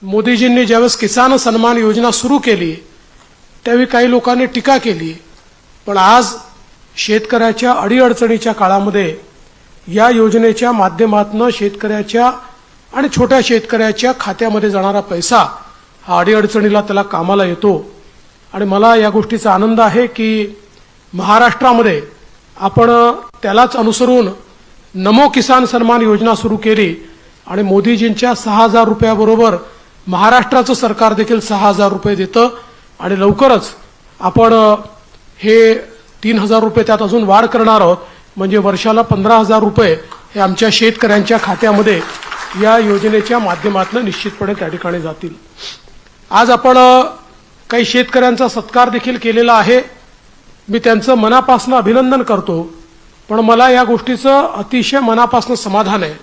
मोदीजींनी ज्यावेळेस किसान सन्मान योजना सुरू केली त्यावेळी काही लोकांनी टीका केली, पण आज शेतकऱ्याच्या अडीअडचणीच्या काळामध्ये या योजनेच्या माध्यमातून शेतकऱ्याच्या आणि छोट्या शेतकऱ्याच्या खात्यामध्ये जाणारा पैसा हा अडीअडचणीला त्याला कामाला येतो। आणि मला या गोष्टीचा आनंद आहे की महाराष्ट्रामध्ये आपण त्यालाच अनुसरून नमो किसान सन्मान योजना सुरू केली आणि मोदीजींच्या 6000 रुपयाबरोबर महाराष्ट्राचं सरकार देखील 6000 रुपये देतं आणि लवकरच आपण हे 3000 रुपये त्यात अजून वाढ करणार आहोत, म्हणजे वर्षाला 15000 रुपये हे आमच्या शेतकऱ्यांच्या खात्यामध्ये या योजनेच्या माध्यमातून निश्चितपणे त्या ठिकाणी जातील। आज आपण काही शेतकऱ्यांचा सत्कार देखील केलेला आहे, मी त्यांचं मनापासून अभिनंदन करतो। पण मला या गोष्टीचं अतिशय मनापासून समाधान आहे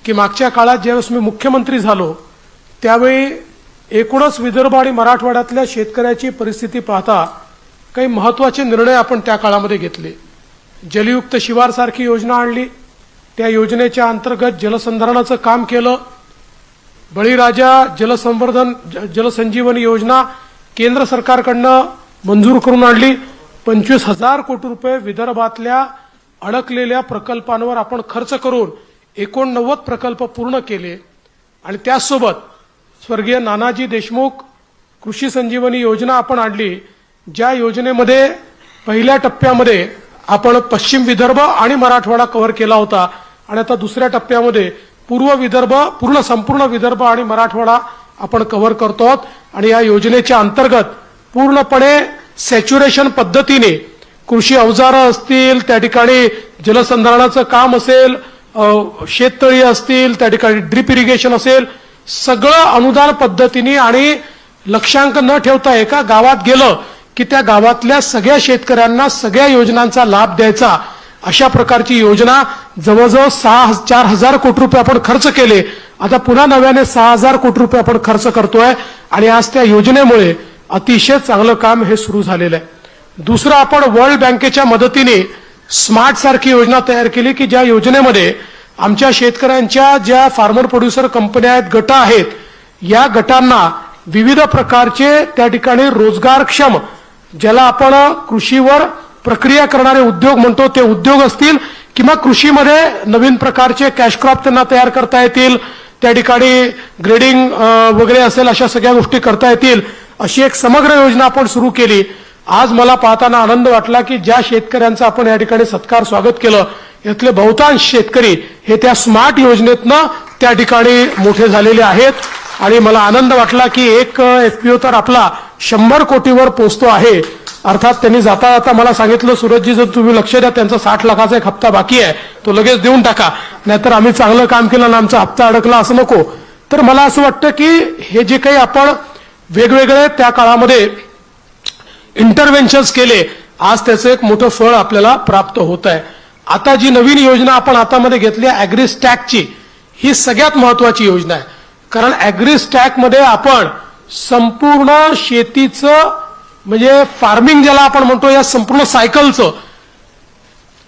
की मागच्या काळात ज्यावेळेस मी मुख्यमंत्री झालो त्यावेळी एकूणच विदर्भ आणि मराठवाड्यातल्या शेतकऱ्याची परिस्थिती पाहता काही महत्त्वाचे निर्णय आपण त्या काळामध्ये घेतले। जलयुक्त शिवार सारखी योजना आणली, त्या योजनेच्या अंतर्गत जलसंधारणाचं काम केलं। बळीराजा जलसंजीवनी योजना केंद्र सरकारकडनं मंजूर करून आणली। 25,000 कोटी रुपये विदर्भातल्या अडकलेल्या प्रकल्पांवर आपण खर्च करून 89 प्रकल्प पूर्ण केले। आणि त्याचसोबत स्वर्गीय नानाजी देशमुख कृषी संजीवनी योजना आपण आणली, ज्या योजनेमध्ये पहिल्या टप्प्यामध्ये आपण पश्चिम विदर्भ आणि मराठवाडा कव्हर केला होता आणि आता दुसऱ्या टप्प्यामध्ये पूर्व विदर्भ संपूर्ण विदर्भ आणि मराठवाडा आपण कव्हर करतो आहोत। आणि या योजनेच्या अंतर्गत पूर्णपणे सॅच्युरेशन पद्धतीने कृषी अवजारं असतील, त्या ठिकाणी जलसंधारणाचं काम असेल, शेततळी असतील, त्या ठिकाणी ड्रिप इरिगेशन असेल, सगळं अनुदान पद्धतीने आणि लक्षांक न ठेवता एका गावात गेलं की त्या गावातल्या सगळ्या शेतकऱ्यांना सगळ्या योजनांचा लाभ द्यायचा, अशा प्रकारची योजना जवळजवळ 4,000 कोटी रुपये आपण खर्च केले। आता पुन्हा नव्याने 6,000 कोटी रुपये आपण खर्च करतोय आणि आज त्या योजनेमुळे अतिशय चांगलं काम हे सुरू झालेलं आहे। दुसरं, आपण वर्ल्ड बँकेच्या मदतीने स्मार्ट सारखी योजना तयार केली की ज्या योजनेमध्ये आमच्या शेतकऱ्यांच्या ज्या फार्मर प्रोड्युसर कंपन्या आहेत, गट आहेत, या गटांना विविध प्रकारचे त्या ठिकाणी रोजगारक्षम, ज्याला आपण कृषीवर प्रक्रिया करणारे उद्योग म्हणतो, ते उद्योग असतील किंवा कृषीमध्ये नवीन प्रकारचे कॅश क्रॉप त्यांना तयार करता येतील, त्या ठिकाणी ग्रेडिंग वगैरे असेल, अशा सगळ्या गोष्टी करता येतील, अशी एक समग्र योजना आपण सुरू केली। आज मला पाहताना आनंद वाटला की ज्या शेतकऱ्यांचा आपण या ठिकाणी सत्कार स्वागत केलं यातले बहुतांश शेतकरी हे त्या स्मार्ट योजनेतनं त्या ठिकाणी मोठे झालेले आहेत। आणि मला आनंद वाटला की एक एफपीओ तर आपला 100 कोटीवर पोहोचतो आहे। अर्थात त्यांनी जाता जाता मला सांगितलं, सूरजजी जर तुम्ही लक्ष द्या, त्यांचा 60 लाखाचा एक हप्ता बाकी आहे, तो लगेच देऊन टाका, नाहीतर आम्ही चांगलं काम केलं आणि आमचा हप्ता अडकला असं नको। तर मला असं वाटतं की हे जे काही आपण वेगवेगळे त्या काळामध्ये इंटरव्हेन्शन्स केले, आज त्याचं एक मोठं फळ आपल्याला प्राप्त होत आहे। आता जी नवीन योजना आपण हातामध्ये घेतली ॲग्रीस्टॅकची, ही सगळ्यात महत्वाची योजना आहे, कारण ॲग्रीस्टॅकमध्ये आपण संपूर्ण शेतीचं म्हणजे फार्मिंग ज्याला आपण म्हणतो या संपूर्ण सायकलचं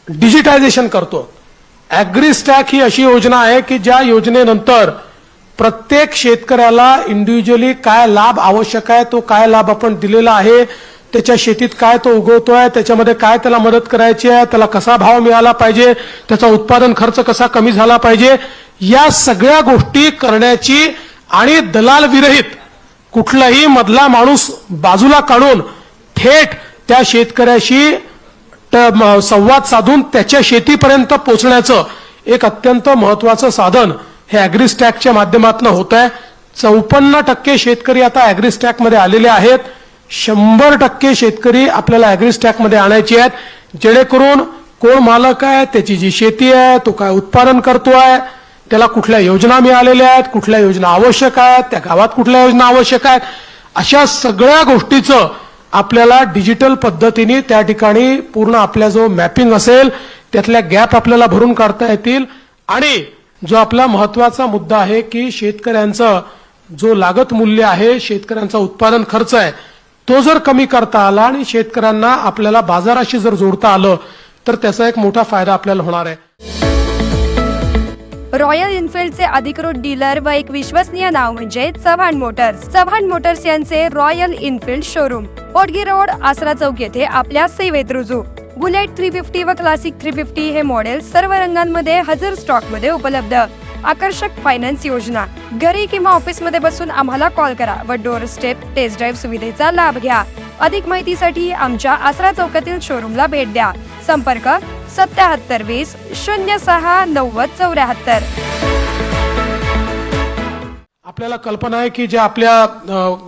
डिजिटायझेशन करतो। ॲग्रीस्टॅक ही अशी योजना आहे की ज्या योजनेनंतर प्रत्येक शेतकऱ्याला इंडिव्हिज्युअली काय लाभ आवश्यक आहे, तो काय लाभ आपण दिलेला आहे, त्याच्या शेतीत काय तो उगवतोय, त्याच्यामध्ये काय त्याला मदत करायची आहे, त्याला कसा भाव मिळाला पाहिजे, त्याचा उत्पादन खर्च कसा कमी झाला पाहिजे, या सगळ्या गोष्टी करण्याची आणि दलाल विरहित कुठलाही मधला माणूस बाजूला काढून थेट त्या शेतकऱ्याशी संवाद साधून त्याच्या शेतीपर्यंत पोहोचण्याचं एक अत्यंत महत्वाचं साधन हे ॲग्रीस्टॅकच्या माध्यमातून होत आहे। 54% शेतकरी आता ॲग्रीस्टॅकमध्ये आलेले आहेत। 100% शेतकरी आपल्याला ॲग्रीस्टॅकमध्ये आणायचे आहेत, जेणेकरून कोण मालक आहे, त्याची जी शेती आहे, तो काय उत्पादन करतोय, त्याला कुठल्या योजना मिळालेल्या आहेत, कुठल्या योजना आवश्यक आहेत, त्या गावात कुठल्या योजना आवश्यक आहेत, अशा सगळ्या गोष्टीचं आपल्याला डिजिटल पद्धतीने त्या ठिकाणी पूर्ण आपला जो मॅपिंग असेल त्यातल्या गॅप आपल्याला भरून काढता येतील। आणि जो आपला महत्वाचा मुद्दा आहे की शेतकऱ्यांचं जो लागत मूल्य आहे, शेतकऱ्यांचा उत्पादन खर्च आहे, तो जर कमी करता आला आणि शेतकऱ्यांना आपल्याला बाजाराशी जर जोडता आलं तर त्याचा एक मोठा फायदा आपल्याला होणार आहे। रॉयल एनफिल्डचे अधिकृत डीलर व एक विश्वसनीय नाव म्हणजे चव्हाण मोटर्स. चव्हाण मोटर्स यांचे रॉयल एनफिल्ड शोरूम पोटगी रोड, आसरा चौक येथे आपल्या सेवेत रुजू. बुलेट 350 व क्लासिक 350 हे मॉडेल सर्व रंगांमध्ये हजर स्टॉक मध्ये उपलब्ध. आकर्षक फायनान्स योजना. घरी किंवा ऑफिस मध्ये बसून आम्हाला कॉल करा व डोर स्टेप टेस्ट ड्राईव्ह सुविधेचा लाभ घ्या. अधिक माहितीसाठी आमच्या आसरा चौकातील शोरूमला भेट द्या. संपर्क 7720 06 90 74. आपल्याला कल्पना आहे की ज्या आपल्या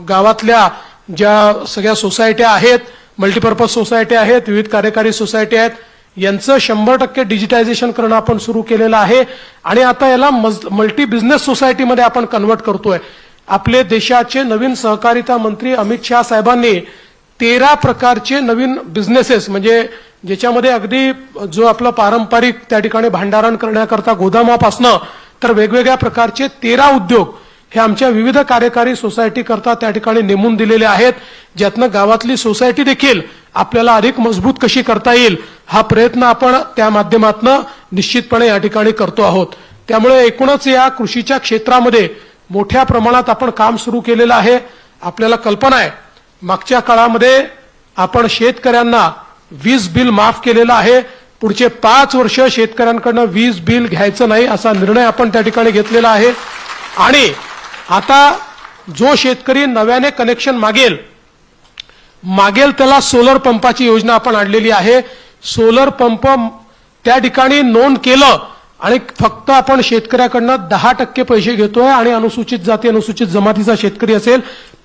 गावातल्या ज्या सगळ्या सोसायट्या आहेत, मल्टीपर्पज सोसायट्या आहेत, विविध कार्यकारी सोसायटी आहेत, यांचं 100% डिजिटायझेशन करणं आपण सुरू केलेलं आहे आणि आता याला मल्टी बिझनेस सोसायटीमध्ये आपण कन्वर्ट करतोय. आपले देशाचे नवीन सहकारिता मंत्री अमित शाह साहेबांनी 13 प्रकारचे नवीन बिझनेसेस, म्हणजे ज्याच्यामध्ये अगदी जो आपलं पारंपरिक त्या ठिकाणी भांडारण करण्याकरता गोदामापासनं तर वेगवेगळ्या प्रकारचे 13 उद्योग हे आमच्या विविध कार्यकारी सोसायटी करता त्या ठिकाणी नेमून दिलेले आहेत, ज्यातनं गावातली सोसायटी देखील आपल्याला अधिक मजबूत कशी करता येईल हा प्रयत्न आपण त्या माध्यमातून निश्चितपणे या ठिकाणी करतो आहोत. त्यामुळे एकूणच या कृषीच्या क्षेत्रामध्ये मोठ्या प्रमाणात आपण काम सुरू केलेलं आहे. आपल्याला कल्पना आहे मागच्या काळामध्ये आपण शेतकऱ्यांना वीज बिल माफ केलेलं आहे. पुढचे 5 वर्ष शेतकऱ्यांकडनं वीज बिल घ्यायचं नाही असा निर्णय आपण त्या ठिकाणी घेतलेला आहे. आणि आता जो शेतकरी नव्याने कनेक्शन मागेल त्याला सोलर पंपाची योजना आपण आणलेली आहे. सोलर पंप त्या ठिकाणी नोंद केलं आणि फक्त आपण शेतकऱ्याकडनं 10% पैसे घेतोय आणि अनुसूचित जाती अनुसूचित जमातीचा शेतकरी असेल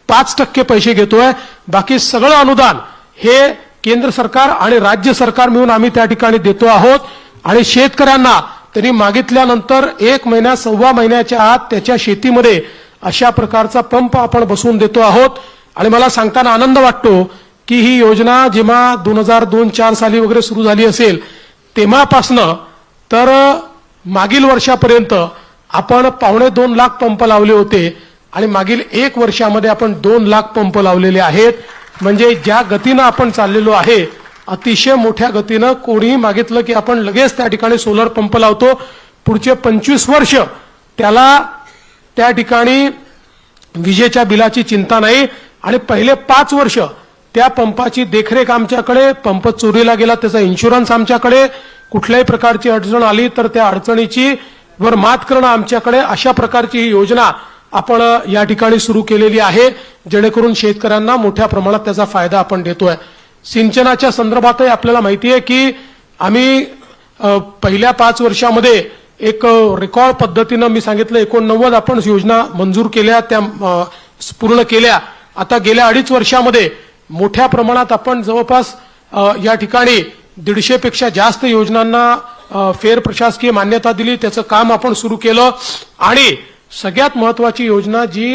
5% पैसे घेतोय. बाकी सगळं अनुदान हे केंद्र सरकार आणि राज्य सरकार मिळून आम्ही त्या ठिकाणी देतो आहोत. आणि शेतकऱ्यांना त्यांनी मागितल्यानंतर 1 महिना 1.25 महिन्याच्या आत त्याच्या शेतीमध्ये अशा प्रकारचा पंप आपण बसवून देतो आहोत. आणि मला सांगताना आनंद वाटतो की ही योजना जेव्हा 2002-04 साली वगैरे सुरू झाली असेल तेव्हापासनं तर मागील वर्षापर्यंत आपण 2.25 लाख पंप लावले होते आणि मागील 1 वर्षामध्ये आपण 2 लाख पंप लावलेले आहेत. म्हणजे ज्या गतीनं आपण चाललेलो आहे अतिशय मोठ्या गतीनं, कोणीही मागितलं की आपण लगेच त्या ठिकाणी सोलर पंप लावतो. पुढचे 25 वर्ष त्याला त्या ठिकाणी विजेच्या बिलाची चिंता नाही आणि पहिले 5 वर्ष त्या पंपाची देखरेख आमच्याकडे, पंप चोरीला गेला त्याचा इन्शुरन्स आमच्याकडे, कुठल्याही प्रकारची अडचण आली तर त्या अडचणीची वर मात करणं आमच्याकडे. अशा प्रकारची ही योजना आपण या ठिकाणी सुरू केलेली आहे जेणेकरून शेतकऱ्यांना मोठ्या प्रमाणात त्याचा फायदा आपण देतोय. सिंचनाच्या संदर्भातही आपल्याला माहिती आहे की आम्ही पहिल्या 5 वर्षामध्ये एक रेकॉर्ड पद्धतीनं मी सांगितलं 89 आपण योजना मंजूर केल्या, त्या पूर्ण केल्या. आता गेल्या 2.5 वर्षामध्ये मोठ्या प्रमाणात आपण जवळपास या ठिकाणी 150 पेक्षा जास्त योजनांना फेर प्रशासकीय मान्यता दिली. त्याचं काम आपण सुरू केलं. आणि सगळ्यात महत्वाची योजना जी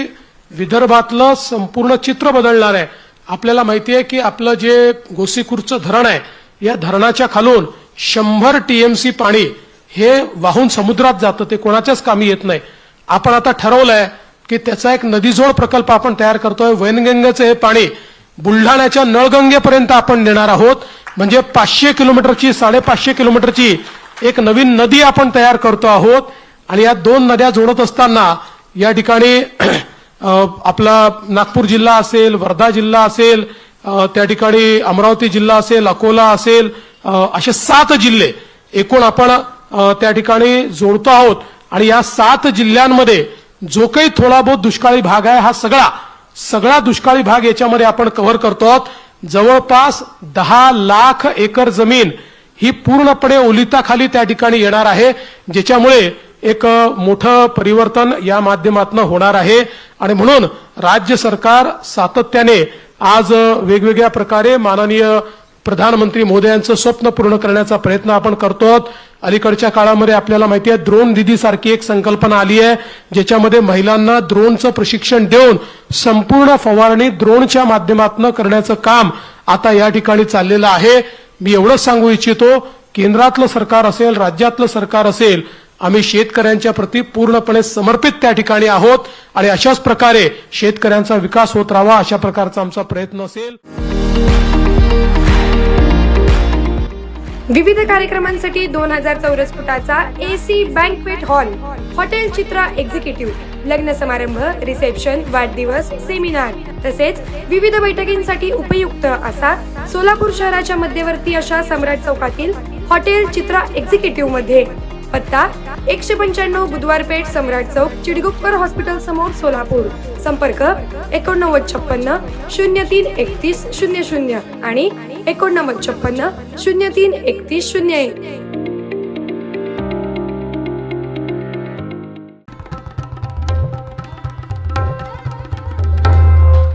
विदर्भातलं संपूर्ण चित्र बदलणार आहे. आपल्याला माहिती आहे की आपलं जे गोसीखुर्दचं धरण आहे या धरणाच्या खालून 100 TMC पाणी हे वाहून समुद्रात जातं, ते कोणाच्याच कामी येत नाही. आपण आता ठरवलंय की त्याचा एक नदीजोड प्रकल्प आपण तयार करतोय. वैनगंगेचं हे पाणी बुलढाण्याच्या नळगंगेपर्यंत आपण नेणार आहोत. म्हणजे 500 किलोमीटरची 550 किलोमीटरची एक नवीन नदी आपण तयार करतो आहोत. आणि या 2 नद्या जोडत असताना या ठिकाणी आपला नागपूर जिल्हा असेल, वर्धा जिल्हा असेल, त्या ठिकाणी अमरावती जिल्हा असेल, अकोला असेल, असे 7 जिल्हे एकूण आपण त्या ठिकाणी जोडतो आहोत. आणि या 7 जिल्ह्यांमध्ये जो काही थोडा बहुत दुष्काळी भाग आहे हा सगळा दुष्काळी भाग याच्यामध्ये आपण कव्हर करतो आहोत. जवळपास 10 लाख एकर जमीन ही पूर्णपणे ओलिताखाली त्या ठिकाणी येणार आहे, ज्याच्यामुळे एक मोठं परिवर्तन या माध्यमातून होणार आहे. आणि म्हणून राज्य सरकार सातत्याने आज वेगवेगळ्या प्रकारे माननीय प्रधानमंत्री मोदयांचं स्वप्न पूर्ण करण्याचा प्रयत्न आपण करतो आहोत. अलीकडच्या काळामध्ये आपल्याला माहिती आहे ड्रोन दीदी सारखी एक संकल्पना आली आहे, ज्याच्यामध्ये महिलांना ड्रोनचं प्रशिक्षण देऊन संपूर्ण फवारणी ड्रोनच्या माध्यमातून करण्याचं काम आता या ठिकाणी चाललेलं आहे. मी एवढंच सांगू इच्छितो, केंद्रातलं सरकार असेल, राज्यातलं सरकार असेल, आम्ही शेतकऱ्यांच्या प्रती पूर्णपणे समर्पित त्या ठिकाणी आहोत. आणि अशाच प्रकारे शेतकऱ्यांचा विकास होत राहावा अशा प्रकारचा आमचा प्रयत्न असेल. विविध कार्यक्रमांसाठी 2000 चौरस फुटाचा AC बँकवेट हॉल, हॉटेल चित्रा एक्झिक्युटिव्ह, लग्न समारंभ, रिसेप्शन, वाढदिवस, सेमिनार तसेच विविध बैठकींसाठी उपयुक्त असा सोलापूर शहराच्या मध्यवर्ती अशा सम्राट चौकातील हॉटेल चित्रा एक्झिक्युटिव्ह मध्ये. पत्ता 195 बुधवार पेठ, सम्राट चौक, चिडगुप्कर हॉस्पिटल समोर, सोलापूर. संपर्क 8956 03 31 00 आणि 8956 03 31 01.